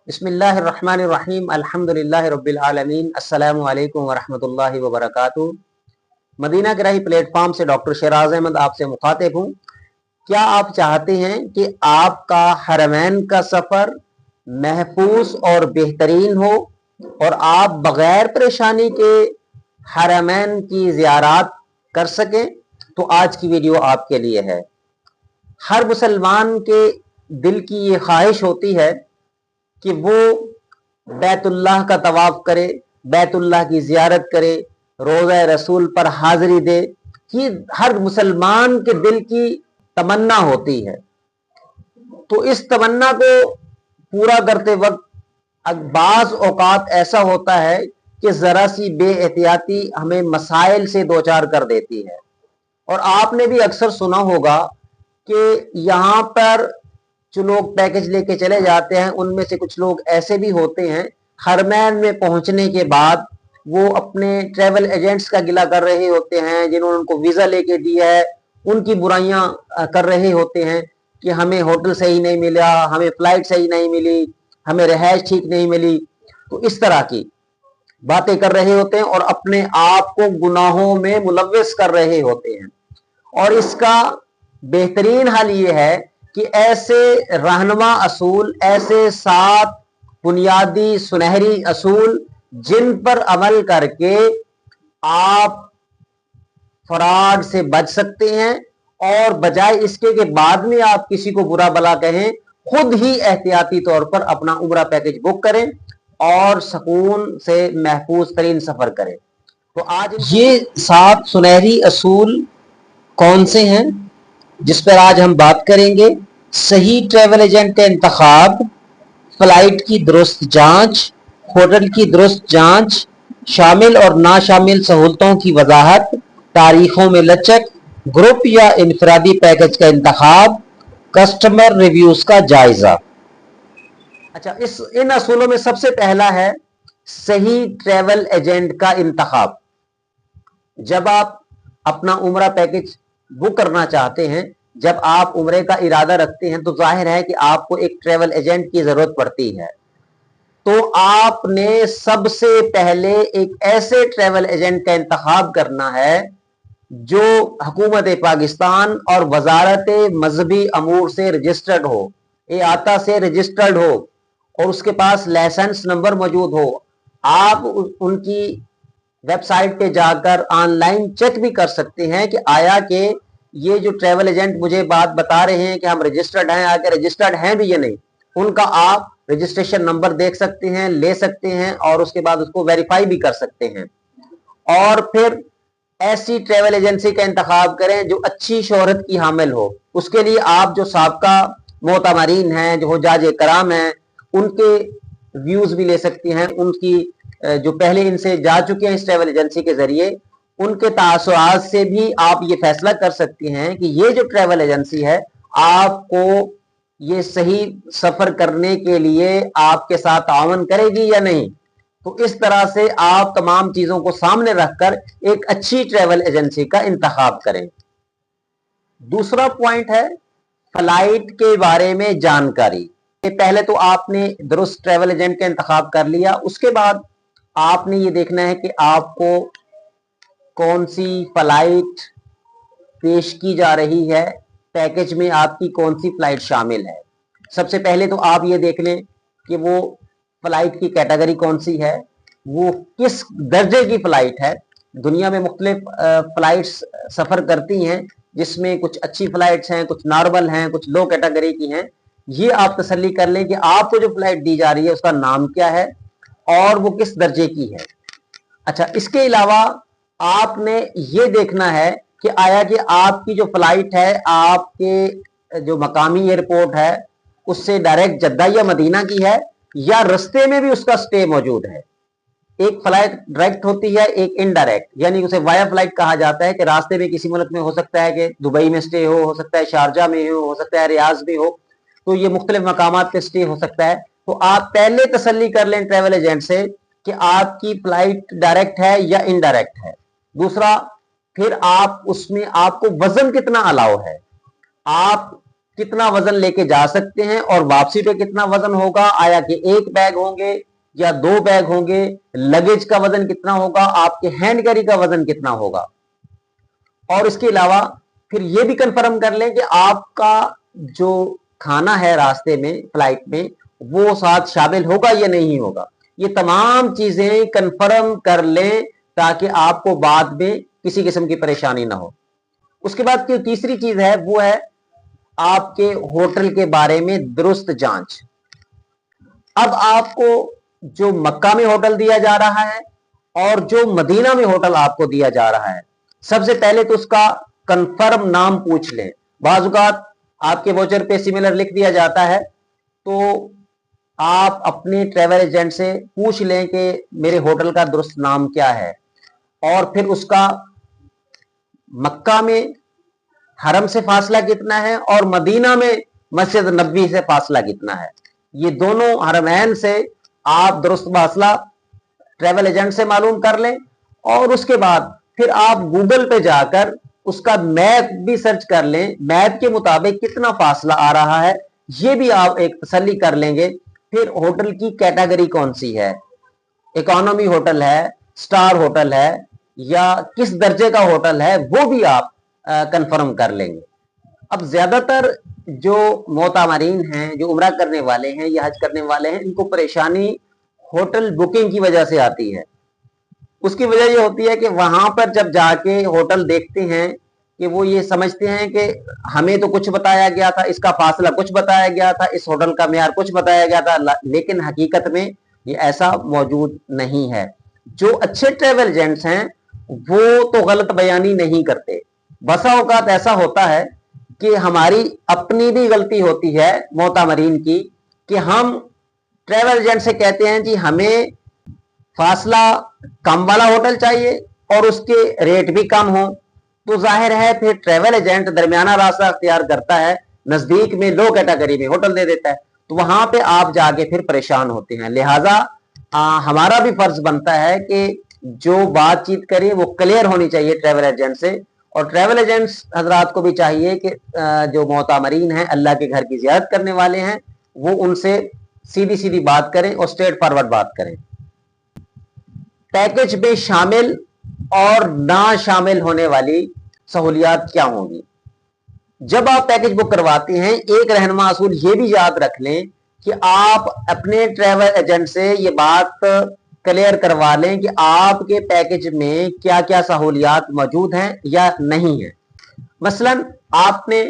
बिस्मिल्लाहिर्रहमानिर्रहीम अल्हम्दुलिल्लाहि रब्बिल आलमीन अस्सलामु अलैकुम वरहमतुल्लाहि वबरकातुहू। मदीना ग्राही प्लेटफॉर्म से डॉक्टर शराज अहमद आपसे मुखातिब हूँ। क्या आप चाहते हैं कि आपका हरमैन का सफ़र महफूज और बेहतरीन हो और आप बग़ैर परेशानी के हरमैन की ज़ियारत कर सकें? तो आज की वीडियो आपके लिए है। हर मुसलमान के दिल की ये ख्वाहिश होती है कि वो बैतुल्लाह का तवाफ करे, बैतुल्लाह की ज़ियारत करे, रोज़ा रसूल पर हाज़िरी दे। कि हर मुसलमान के दिल की तमन्ना होती है। तो इस तमन्ना को पूरा करते वक्त बाज़ औक़ात ऐसा होता है कि ज़रा सी बेएहतियाती हमें मसाइल से दो चार कर देती है। और आपने भी अक्सर सुना होगा कि यहाँ पर जो लोग पैकेज लेके चले जाते हैं उनमें से कुछ लोग ऐसे भी होते हैं, हरमैन में पहुंचने के बाद वो अपने ट्रैवल एजेंट्स का गिला कर रहे होते हैं जिन्होंने उनको वीज़ा लेके दिया है, उनकी बुराइयां कर रहे होते हैं कि हमें होटल सही नहीं मिला, हमें फ़्लाइट सही नहीं मिली, हमें रिहाइश ठीक नहीं मिली। तो इस तरह की बातें कर रहे होते हैं और अपने आप को गुनाहों में मुलव्वस कर रहे होते हैं। और इसका बेहतरीन हल ये है कि ऐसे रहनुमा असूल, ऐसे 7 बुनियादी सुनहरी असूल जिन पर अमल करके आप फराड से बच सकते हैं और बजाय इसके कि बाद में आप किसी को बुरा भला कहें, खुद ही एहतियाती तौर पर अपना उम्रा पैकेज बुक करें और सुकून से महफूज तरीन सफर करें। तो आज ये 7 सुनहरी असूल कौन से हैं जिस पर आज हम बात करेंगे? सही ट्रैवल एजेंट का इंतखाब, फ्लाइट की दुरुस्त जांच, होटल की दुरुस्त जांच, शामिल और ना शामिल सहूलतों की वजाहत, तारीखों में लचक, ग्रुप या इनफरादी पैकेज का इंतखाब, कस्टमर रिव्यूज का जायजा। अच्छा, इन असूलों में सबसे पहला है सही ट्रैवल एजेंट का इंतखाब। जब आप अपना उम्रा पैकेज बुक करना चाहते हैं, जब आप उम्रे का इरादा रखते हैं, तो जाहिर है कि आपको एक ट्रैवल एजेंट की जरूरत पड़ती है। तो आपने सबसे पहले एक ऐसे ट्रैवल एजेंट का इंतखाब करना है जो हुकूमत पाकिस्तान और वजारत मजहबी अमूर से रजिस्टर्ड हो, आता से रजिस्टर्ड हो और उसके पास लाइसेंस नंबर मौजूद हो। आप उनकी वेबसाइट पे जाकर ऑनलाइन चेक भी कर सकते हैं कि आया कि ये जो ट्रैवल एजेंट मुझे बात बता रहे हैं कि हम रजिस्टर्ड हैं, आगे रजिस्टर्ड हैं भी या नहीं। उनका आप रजिस्ट्रेशन नंबर देख सकते हैं, ले सकते हैं और उसके बाद उसको वेरीफाई भी कर सकते हैं। और फिर ऐसी ट्रैवल एजेंसी का इंतखाब करें जो अच्छी शोहरत की हामिल हो। उसके लिए आप जो साबका मोतमरीन हैं, जो हुज्जाज कराम हैं, उनके व्यूज भी ले सकते हैं। उनकी जो पहले इनसे जा चुके हैं इस ट्रैवल एजेंसी के जरिए, उनके तासुरात से भी आप ये फैसला कर सकते हैं कि ये जो ट्रैवल एजेंसी है आपको ये सही सफर करने के लिए आपके साथ तावन करेगी या नहीं। तो इस तरह से आप तमाम चीजों को सामने रखकर एक अच्छी ट्रैवल एजेंसी का इंतखाब करें। दूसरा पॉइंट है फ्लाइट के बारे में जानकारी। पहले तो आपने दुरुस्त ट्रैवल एजेंट का इंतखाब कर लिया, उसके बाद आपने ये देखना है कि आपको कौन सी फ्लाइट पेश की जा रही है, पैकेज में आपकी कौन सी फ्लाइट शामिल है। सबसे पहले तो आप ये देख लें कि वो फ्लाइट की कैटेगरी कौन सी है, वो किस दर्जे की फ्लाइट है। दुनिया में मुख्तलिफ फ्लाइट्स सफ़र करती हैं, जिसमें कुछ अच्छी फ्लाइट्स हैं, कुछ नॉर्मल हैं, कुछ लो कैटेगरी की हैं। ये आप तसल्ली कर लें कि आपको जो फ्लाइट दी जा रही है उसका नाम क्या है और वो किस दर्जे की है। अच्छा, इसके अलावा आपने ये देखना है कि आया कि आपकी जो फ्लाइट है आपके जो मकामी एयरपोर्ट है उससे डायरेक्ट जद्दा या मदीना की है या रस्ते में भी उसका स्टे मौजूद है। एक फ्लाइट डायरेक्ट होती है, एक इनडायरेक्ट, यानी उसे वाया फ्लाइट कहा जाता है कि रास्ते में किसी मुल्क में हो सकता है कि दुबई में स्टे हो सकता है शारजा में हो सकता है रियाज में हो। तो ये मुख्तलिफ मकामात पे स्टे हो सकता है। तो आप पहले तसल्ली कर लें ट्रैवल एजेंट से कि आपकी फ्लाइट डायरेक्ट है या इनडायरेक्ट है। दूसरा, फिर आप उसमें आपको वजन कितना अलाउ है। आप कितना वजन लेके जा सकते हैं और वापसी पे कितना वजन होगा, आया कि एक बैग होंगे या 2 बैग होंगे, लगेज का वजन कितना होगा, आपके हैंड कैरी का वजन कितना होगा। और इसके अलावा फिर ये भी कंफर्म कर लें कि आपका जो खाना है रास्ते में, फ्लाइट में, वो साथ शामिल होगा या नहीं होगा। ये तमाम चीजें कंफर्म कर लें ताकि आपको बाद में किसी किस्म की परेशानी ना हो। उसके बाद की तीसरी चीज है वो है आपके होटल के बारे में दुरुस्त जांच। अब आपको जो मक्का में होटल दिया जा रहा है और जो मदीना में होटल आपको दिया जा रहा है, सबसे पहले तो उसका कंफर्म नाम पूछ लें। बाज़ औक़ात आपके वोचर पे सिमिलर लिख दिया जाता है, तो आप अपने ट्रैवल एजेंट से पूछ लें कि मेरे होटल का दुरुस्त नाम क्या है, और फिर उसका मक्का में हरम से फासला कितना है और मदीना में मस्जिद नबवी से फासला कितना है। ये दोनों हरमैन से आप दुरुस्त फासला ट्रैवल एजेंट से मालूम कर लें, और उसके बाद फिर आप गूगल पे जाकर उसका मैप भी सर्च कर लें, मैप के मुताबिक कितना फासला आ रहा है, ये भी आप एक तसल्ली कर लेंगे। फिर होटल की कैटेगरी कौन सी है, इकोनॉमी होटल है, स्टार होटल है, या किस दर्जे का होटल है, वो भी आप कंफर्म कर लेंगे। अब ज्यादातर जो मोतामरीन हैं, जो उम्रा करने वाले हैं या हज करने वाले हैं, इनको परेशानी होटल बुकिंग की वजह से आती है। उसकी वजह ये होती है कि वहां पर जब जाके होटल देखते हैं कि वो ये समझते हैं कि हमें तो कुछ बताया गया था, इसका फासला कुछ बताया गया था, इस होटल का मेयार कुछ बताया गया था, लेकिन हकीकत में ये ऐसा मौजूद नहीं है। जो अच्छे ट्रेवल एजेंट्स हैं वो तो गलत बयानी नहीं करते। बसा औकात ऐसा होता है कि हमारी अपनी भी गलती होती है मोतामरीन की, कि हम ट्रेवल एजेंट से कहते हैं जी हमें फासला कम वाला होटल चाहिए और उसके रेट भी कम हो, तो जाहिर है फिर ट्रेवल एजेंट दरमियाना रास्ता अख्तियार करता है, नजदीक में लो कैटेगरी में होटल दे देता है, तो वहां पे आप जाके फिर परेशान होते हैं। लिहाजा हमारा भी फर्ज बनता है कि जो बातचीत करें वो क्लियर होनी चाहिए ट्रेवल एजेंट से, और ट्रेवल एजेंट्स हजरात को भी चाहिए कि जो मोतामरीन हैं, अल्लाह के घर की ज़ियारत करने वाले हैं, वो उनसे सीधी सीधी बात करें और स्ट्रेट फॉरवर्ड बात करें। पैकेज में शामिल और ना शामिल होने वाली सहूलियात क्या होंगी। जब आप पैकेज बुक करवाते हैं, एक रहनुमा असूल ये भी याद रख लें कि आप अपने ट्रैवल एजेंट से ये बात क्लियर करवा लें कि आपके पैकेज में क्या क्या सहूलियात मौजूद हैं या नहीं है। मसलन आपने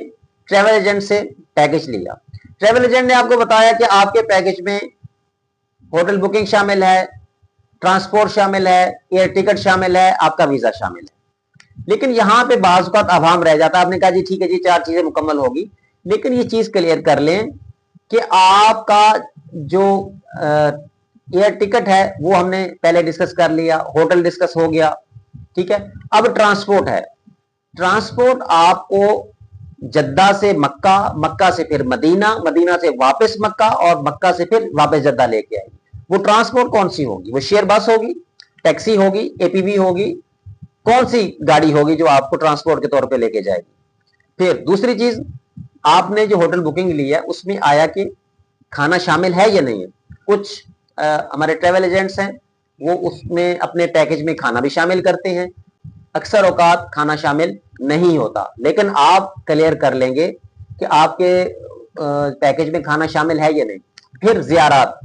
ट्रैवल एजेंट से पैकेज लिया, ट्रैवल एजेंट ने आपको बताया कि आपके पैकेज में होटल बुकिंग शामिल है, ट्रांसपोर्ट शामिल है, एयर टिकट शामिल है, आपका वीजा शामिल है, लेकिन यहां पे बाज़ औक़ात अभाम रह जाता है। आपने कहा जी ठीक है जी 4 चीजें मुकम्मल होगी, लेकिन ये चीज क्लियर कर लें कि आपका जो एयर टिकट है वो हमने पहले डिस्कस कर लिया, होटल डिस्कस हो गया, ठीक है। अब ट्रांसपोर्ट है, ट्रांसपोर्ट आपको जद्दा से मक्का, मक्का से फिर मदीना, मदीना से वापस मक्का और मक्का से फिर वापस जद्दा लेके आएगी। वो ट्रांसपोर्ट कौन सी होगी, वो शेयर बस होगी, टैक्सी होगी, एपीवी होगी, कौन सी गाड़ी होगी जो आपको ट्रांसपोर्ट के तौर पे लेके जाएगी। फिर दूसरी चीज, आपने जो होटल बुकिंग ली है उसमें आया कि खाना शामिल है या नहीं है। कुछ हमारे ट्रेवल एजेंट्स हैं वो उसमें अपने पैकेज में खाना भी शामिल करते हैं, अक्सर औकात खाना शामिल नहीं होता, लेकिन आप क्लियर कर लेंगे कि आपके पैकेज में खाना शामिल है या नहीं। फिर ज़ियारत,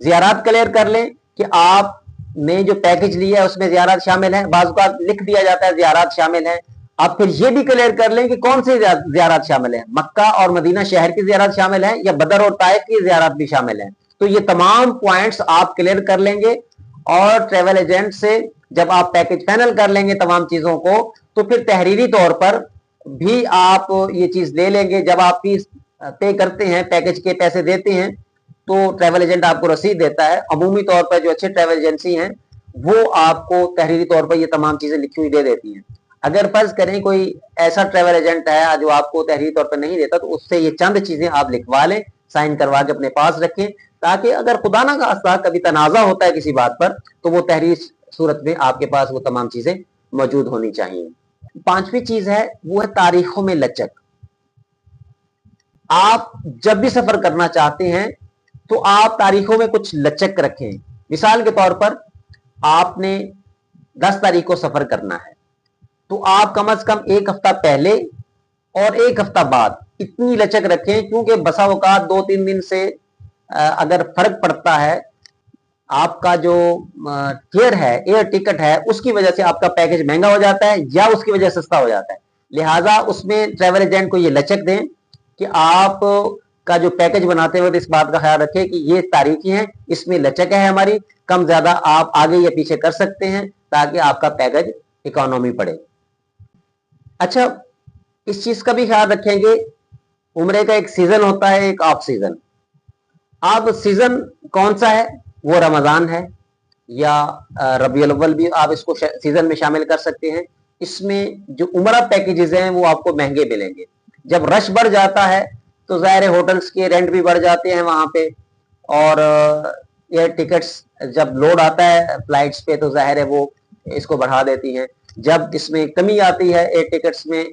ज़ियारत क्लियर कर लें कि आपने जो पैकेज लिया है उसमें ज़ियारत शामिल है, बाज़ औक़ात लिख दिया जाता है ज़ियारत शामिल है। आप फिर ये भी क्लियर कर लें कि कौन सी ज़ियारत शामिल है, मक्का और मदीना शहर की ज़ियारत शामिल है या बदर और ताइफ की ज़ियारत भी शामिल है। तो ये तमाम पॉइंट्स आप क्लियर कर लेंगे, और ट्रेवल एजेंट से जब आप पैकेज फाइनल कर लेंगे तमाम चीजों को, तो फिर तहरीरी तौर पर भी आप ये चीज ले लेंगे। जब आप फीस पे करते हैं, पैकेज के पैसे देते हैं, तो ट्रेवल एजेंट आपको रसीद देता है। अमूमी तौर पर जो अच्छे ट्रेवल एजेंसी हैं वो आपको तहरीरी तौर पर ये तमाम चीजें लिखी हुई दे देती हैं। अगर फर्ज करें कोई ऐसा ट्रेवल एजेंट है जो आपको तहरीरी तौर पर नहीं देता, तो उससे ये चंद चीजें आप लिखवा लें, साइन करवा के अपने पास रखें, ताकि अगर खुदा ना खास्ता कभी तनाजा होता है किसी बात पर, तो वो तहरीर सूरत में आपके पास वो तमाम चीजें मौजूद होनी चाहिए। 5वीं चीज है वो है तारीखों में लचक। आप जब भी सफर करना चाहते हैं तो आप तारीखों में कुछ लचक रखें। मिसाल के तौर पर आपने 10 तारीख को सफर करना है, तो आप कम से कम एक हफ्ता पहले और एक हफ्ता बाद इतनी लचक रखें, क्योंकि बसा औकात 2-3 दिन से अगर फर्क पड़ता है, आपका जो फेयर है, एयर टिकट है, उसकी वजह से आपका पैकेज महंगा हो जाता है या उसकी वजह से सस्ता हो जाता है। लिहाजा उसमें ट्रैवल एजेंट को ये लचक दें कि आप का जो पैकेज बनाते हुए इस बात का ख्याल रखें कि ये तारीखें हैं, इसमें लचक है हमारी, कम ज्यादा आप आगे या पीछे कर सकते हैं ताकि आपका पैकेज इकोनॉमी पड़े। अच्छा, इस चीज का भी ख्याल रखेंगे, उम्रे का एक सीजन होता है, एक ऑफ सीजन। अब सीजन कौन सा है? वो रमजान है या रबीउल अव्वल भी आप इसको सीजन में शामिल कर सकते हैं। इसमें जो उम्रा पैकेजेस हैं वो आपको महंगे मिलेंगे। जब रश बढ़ जाता है तो ज़ाहिर है होटल्स के रेंट भी बढ़ जाते हैं वहां पे, और एयर टिकट्स जब लोड आता है फ्लाइट्स पे तो ज़ाहिर है वो इसको बढ़ा देती हैं। जब इसमें कमी आती है एयर टिकट्स में,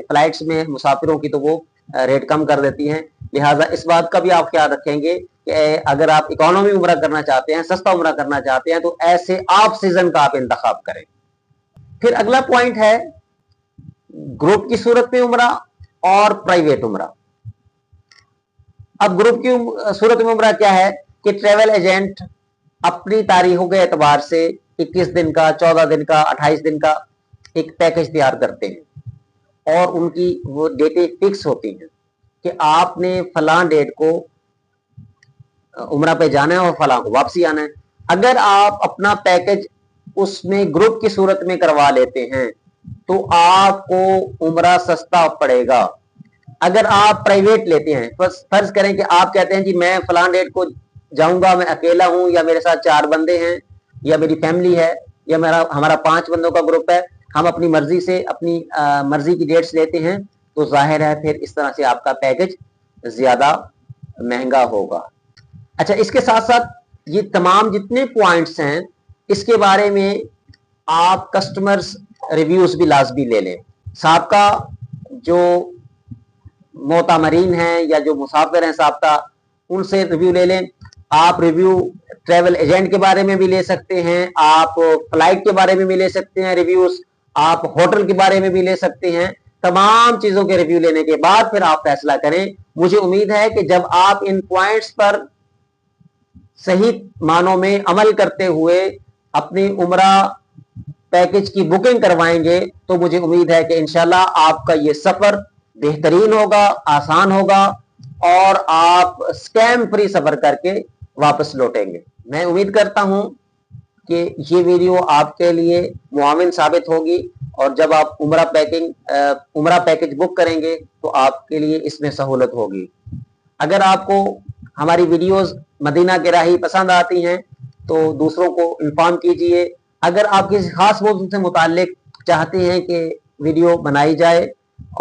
फ्लाइट्स में मुसाफिरों की, तो वो रेट कम कर देती हैं। लिहाजा इस बात का भी आप ख्याल रखेंगे कि अगर आप इकोनॉमी उम्रा करना चाहते हैं, सस्ता उम्रा करना चाहते हैं, तो ऐसे ऑफ सीजन का आप इंतखाब करें। फिर अगला पॉइंट है ग्रुप की सूरत में उम्रा और प्राइवेट उम्रा। अब ग्रुप की सूरत में उम्रा क्या है कि ट्रैवल एजेंट अपनी तारीखों के एतबार से 21 दिन का, 14 दिन का, 28 दिन का एक पैकेज तैयार करते हैं और उनकी वो डेटें फिक्स होती हैं कि आपने फलां डेट को उम्रा पे जाना है और फलां को वापसी आना है। अगर आप अपना पैकेज उसमें ग्रुप की सूरत में करवा लेते हैं तो आपको उम्रा सस्ता पड़ेगा। अगर आप प्राइवेट लेते हैं, फर्ज करें कि आप कहते हैं जी मैं फलां डेट को जाऊंगा, मैं अकेला हूं या मेरे साथ 4 बंदे हैं या मेरी फैमिली है या हमारा 5 बंदों का ग्रुप है, हम अपनी मर्जी से अपनी मर्जी की डेट्स लेते हैं, तो जाहिर है फिर इस तरह से आपका पैकेज ज्यादा महंगा होगा। अच्छा, इसके साथ साथ ये तमाम जितने पॉइंट्स हैं इसके बारे में आप कस्टमर्स रिव्यूज भी लाजमी ले लें। साबका जो मोतामरीन हैं या जो मुसाफिर हैं साबका, उनसे रिव्यू ले लें। आप रिव्यू ट्रैवल एजेंट के बारे में भी ले सकते हैं, आप फ्लाइट के बारे में भी ले सकते हैं रिव्यूज, आप होटल के बारे में भी ले सकते हैं। तमाम चीजों के रिव्यू लेने के बाद फिर आप फैसला करें। मुझे उम्मीद है कि जब आप इन पॉइंट्स पर सही मानों में अमल करते हुए अपनी उम्रा पैकेज की बुकिंग करवाएंगे तो मुझे उम्मीद है कि इंशाल्लाह आपका ये सफर बेहतरीन होगा, आसान होगा और आप स्कैम फ्री सफर करके वापस लौटेंगे। मैं उम्मीद करता हूं कि ये वीडियो आपके लिए मुआविन साबित होगी और जब आप उम्रा पैकेज बुक करेंगे तो आपके लिए इसमें सहूलत होगी। अगर आपको हमारी वीडियोस मदीना के राही पसंद आती हैं तो दूसरों को इन्फॉर्म कीजिए। अगर आप किसी खास मौजूद से मुताल्लिक चाहते हैं कि वीडियो बनाई जाए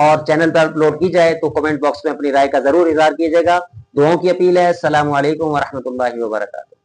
और चैनल पर अपलोड की जाए तो कमेंट बॉक्स में अपनी राय का जरूर इजहार कीजिएगा। दुआओं की अपील है। अस्सलामु अलैकुम व रहमतुल्लाहि व बरकातुहू।